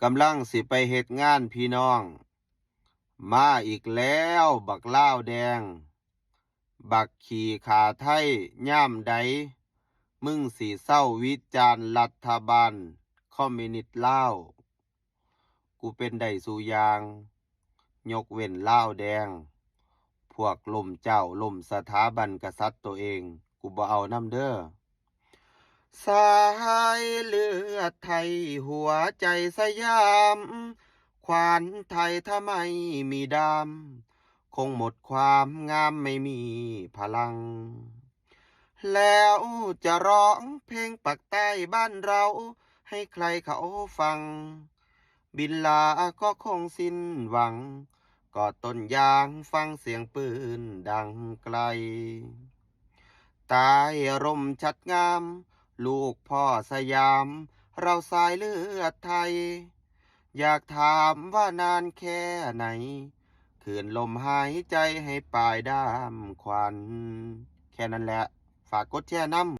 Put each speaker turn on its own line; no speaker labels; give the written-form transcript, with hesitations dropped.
กำลังสิไปเฮ็ดงานพี่น้องมาอีกแล้วบักลาวแดงบักขี่ขาไทยย่ามใดมึงสิเศร้าวิจารณ์รัฐบาลคอมมิวนิสต์ลาวกูเป็นได้สู่อย่างยกเว้นลาวแดงพวกล่มเจ้าล่มสถาบันกษัตริย์ตัวเองกูบ่เอานำเด้อสายเลือดไทยหัวใจสยามขวานไทยถ้าไม่มีดำคงหมดความงามไม่มีพลังแล้วจะร้องเพลงปักใต้บ้านเราให้ใครเขาฟังบินลาก็คงสิ้นหวังก็ต้นยางฟังเสียงปืนดังไกลตายร่มชัดงามลูกพ่อสยามเราสายเลือดไทยอยากถามว่านานแค่ไหนคืนลมหายใจให้ปลายด้ามควันแค่นั้นแหละฝากกดแชร์น้ำ